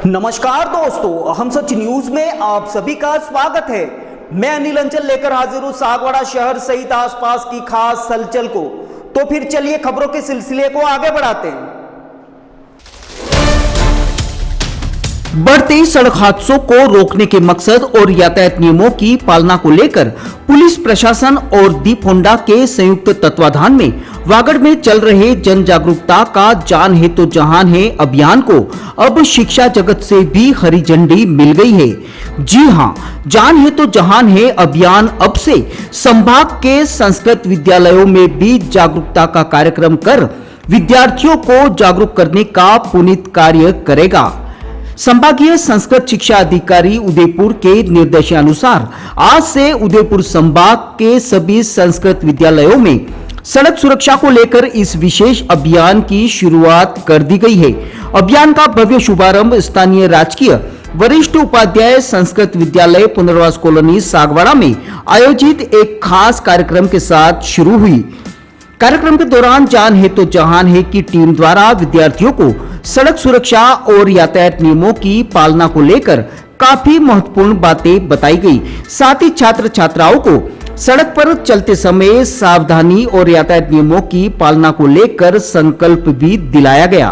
नमस्कार दोस्तों, हम सच न्यूज में आप सभी का स्वागत है। मैं अनिल अंचल लेकर हाजिर हूं सागवाड़ा शहर सहित आसपास की खास हलचल को। तो फिर चलिए खबरों के सिलसिले को आगे बढ़ाते हैं। बढ़ते सड़क हादसों को रोकने के मकसद और यातायात नियमों की पालना को लेकर पुलिस प्रशासन और दीप होंडा के संयुक्त तत्वाधान में वागड़ में चल रहे जन जागरूकता का जान है तो जहान है अभियान को अब शिक्षा जगत से भी हरी झंडी मिल गई है। जी हां, जान है तो जहान है अभियान अब से संभाग के संस्कृत विद्यालयों में भी जागरूकता का कार्यक्रम कर विद्यार्थियों को जागरूक करने का पुनीत कार्य करेगा। संभागीय संस्कृत शिक्षा अधिकारी उदयपुर के निर्देशानुसार आज से उदयपुर संभाग के सभी संस्कृत विद्यालयों में सड़क सुरक्षा को लेकर इस विशेष अभियान की शुरुआत कर दी गई है। अभियान का भव्य शुभारंभ स्थानीय राजकीय वरिष्ठ उपाध्याय संस्कृत विद्यालय पुनर्वास कॉलोनी सागवाड़ा में आयोजित एक खास कार्यक्रम के साथ शुरू हुई। कार्यक्रम के दौरान जान है तो जहान है की टीम द्वारा विद्यार्थियों को सड़क सुरक्षा और यातायात नियमों की पालना को लेकर काफी महत्वपूर्ण बातें बताई गई। साथ ही छात्र छात्राओं को सड़क पर चलते समय सावधानी और यातायात नियमों की पालना को लेकर संकल्प भी दिलाया गया।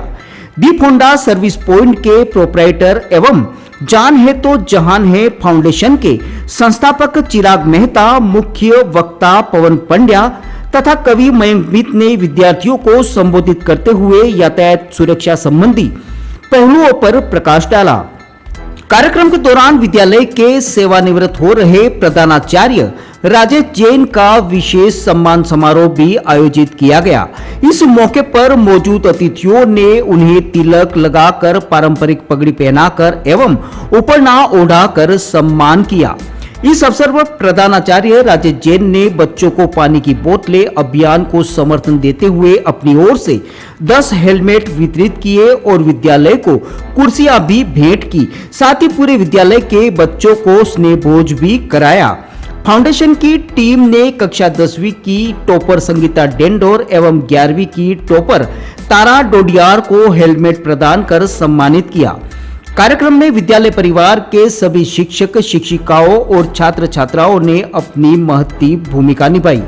दीप होंडा सर्विस पॉइंट के प्रोप्राइटर एवं जान है तो जहान है फाउंडेशन के संस्थापक चिराग मेहता, मुख्य वक्ता पवन पंड्या तथा कवि मयंक मित ने विद्यार्थियों को संबोधित करते हुए यातायात सुरक्षा संबंधी पहलुओं पर प्रकाश डाला। कार्यक्रम के दौरान विद्यालय के सेवानिवृत्त हो रहे प्रधानाचार्य राजेश जैन का विशेष सम्मान समारोह भी आयोजित किया गया। इस मौके पर मौजूद अतिथियों ने उन्हें तिलक लगाकर पारंपरिक पगड़ी पहनाकर एवं उपरना ओढ़ाकर सम्मान किया। इस अवसर पर प्रधानाचार्य राजेश जैन ने बच्चों को पानी की बोतलें अभियान को समर्थन देते हुए अपनी ओर से 10 हेलमेट वितरित किए और विद्यालय को कुर्सियां भी भेंट की। साथ ही पूरे विद्यालय के बच्चों को स्नेह भोज भी कराया। फाउंडेशन की टीम ने कक्षा 10वीं की टॉपर संगीता डेंडोर एवं 11वीं की टॉपर तारा डोडियार को हेलमेट प्रदान कर सम्मानित किया। कार्यक्रम में विद्यालय परिवार के सभी शिक्षक शिक्षिकाओं और छात्र छात्राओं ने अपनी महती भूमिका निभाई।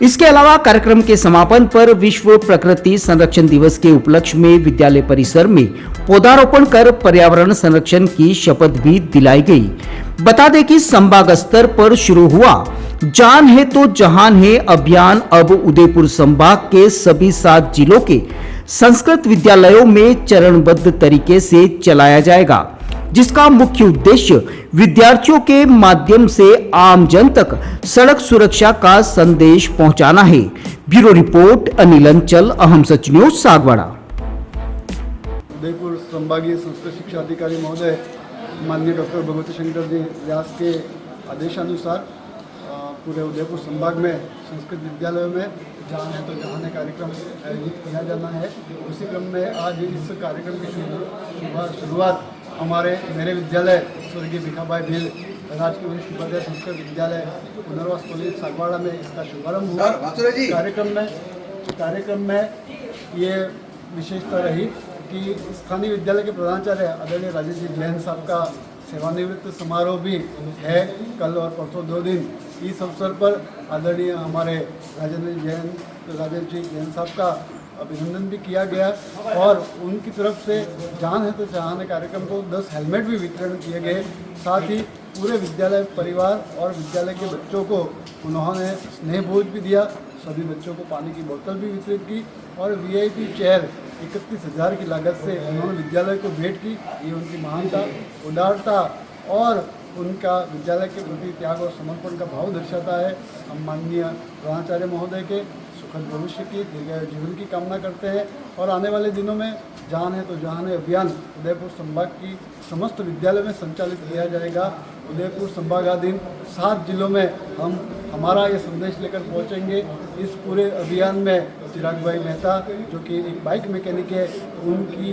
इसके अलावा कार्यक्रम के समापन पर विश्व प्रकृति संरक्षण दिवस के उपलक्ष्य में विद्यालय परिसर में पौधारोपण कर पर्यावरण संरक्षण की शपथ भी दिलाई गई। बता दें कि संभाग स्तर पर शुरू हुआ जान है तो जहान है अभियान अब उदयपुर संभाग के सभी 7 जिलों के संस्कृत विद्यालयों में चरणबद्ध तरीके से चलाया जाएगा, जिसका मुख्य उद्देश्य विद्यार्थियों के माध्यम से आम जन तक सड़क सुरक्षा का संदेश पहुंचाना है। ब्यूरो रिपोर्ट अनिल अंचल, अहम सच न्यूज सागवाड़ा। उदयपुर संभागीय संस्कृत शिक्षा अधिकारी महोदय माननीय डॉक्टर भगवती शंकर जी व्यास के आदेशानुसार पूरे उदयपुर संभाग में संस्कृत विद्यालयों में जान है तो जहान है कार्यक्रम आयोजित किया जाना है। उसी क्रम में आज इस कार्यक्रम की शुरुआत हमारे मेरे विद्यालय स्वर्गीय भिखाबाई भील राजकीय वरिष्ठ उपाध्याय संस्कृत विद्यालय पुनर्वास कॉलेज सागवाड़ा में इसका शुभारंभ हुआ। कार्यक्रम में ये विशेषता रही कि स्थानीय विद्यालय के प्रधानाचार्य आदरणीय राजेश जी जैन साहब का सेवानिवृत्त समारोह भी है कल और परसों 2 दिन। इस अवसर पर आदरणीय हमारे राजेश जी जैन साहब का अभिनंदन भी किया गया और उनकी तरफ से जान है तो जहान है कार्यक्रम को 10 हेलमेट भी वितरण किए गए। साथ ही पूरे विद्यालय परिवार और विद्यालय के बच्चों को उन्होंने स्नेह भोज भी दिया। सभी बच्चों को पानी की बोतल भी वितरित की और वीआईपी चेयर 31,000 की लागत से उन्होंने विद्यालय को भेंट की। ये उनकी महानता, उदारता और उनका विद्यालय के प्रति त्याग और समर्पण का भाव दर्शाता है। हम माननीय प्रधानाचार्य महोदय के सुखद भविष्य की, दीर्घायु जीवन की कामना करते हैं। और आने वाले दिनों में जान है तो जहान है अभियान उदयपुर संभाग की समस्त विद्यालयों में संचालित किया जाएगा। उदयपुर संभागाधीन 7 जिलों में हम हमारा ये संदेश लेकर पहुंचेंगे। इस पूरे अभियान में चिराग भाई मेहता जो कि एक बाइक मैकेनिक है, उनकी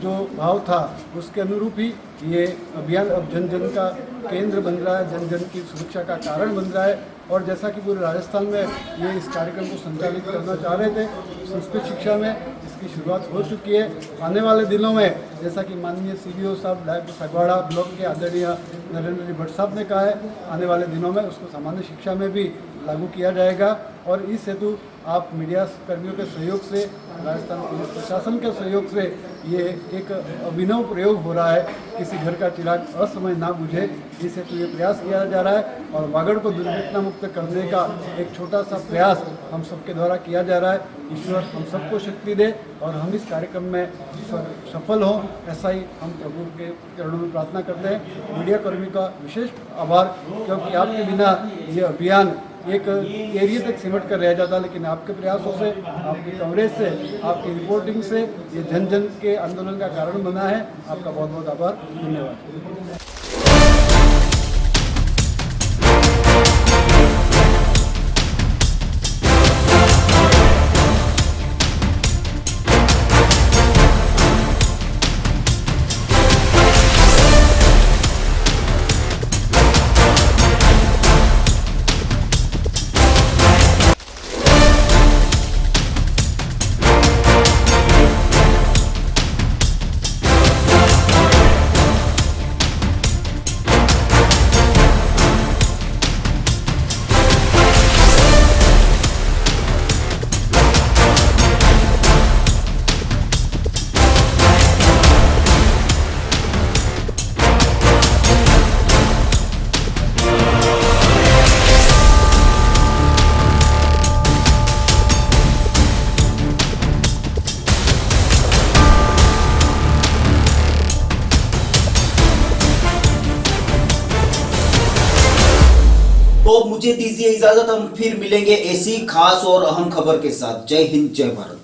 जो भाव था उसके अनुरूप ही ये अभियान अब जन जन का केंद्र बन रहा है, जन जन की सुरक्षा का कारण बन रहा है। और जैसा कि पूरे राजस्थान में ये इस कार्यक्रम को संचालित करना चाह रहे थे, संस्कृत शिक्षा में इसकी शुरुआत हो चुकी है। आने वाले दिनों में जैसा कि माननीय CBO साहब डायरेक्टर सगवाड़ा ब्लॉक के आदरणीय नरेंद्र जी भट्ट साहब ने कहा है, आने वाले दिनों में उसको सामान्य शिक्षा में भी लागू किया जाएगा। और इस हेतु आप मीडिया कर्मियों के सहयोग से, राजस्थान पुलिस प्रशासन के सहयोग से ये एक अभिनव प्रयोग हो रहा है, किसी घर का चिराग असमय ना बुझे, इस हेतु ये प्रयास किया जा रहा है। और वागड़ को दुर्घटना मुक्त करने का एक छोटा सा प्रयास हम सबके द्वारा किया जा रहा है। ईश्वर हम सबको शक्ति दे और हम इस कार्यक्रम में सफल हों, ऐसा ही हम प्रभु के चरणों में प्रार्थना करते हैं। मीडिया कर्मी का विशेष आभार, क्योंकि आपके बिना ये अभियान एक एरिया तक सिमट कर रह जाता, लेकिन आपके प्रयासों से, आपकी कवरेज से, आपकी रिपोर्टिंग से ये जन जन के आंदोलन का कारण बना है। आपका बहुत बहुत आभार, धन्यवाद। तो मुझे दीजिए इजाजत, हम फिर मिलेंगे ऐसी खास और अहम खबर के साथ। जय हिंद, जय भारत।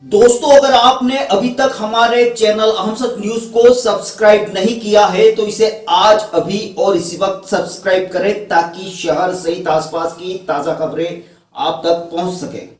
दोस्तों, अगर आपने अभी तक हमारे चैनल अहम सच न्यूज को सब्सक्राइब नहीं किया है तो इसे आज अभी और इसी वक्त सब्सक्राइब करें, ताकि शहर सहित आसपास की ताजा खबरें आप तक पहुंच सके।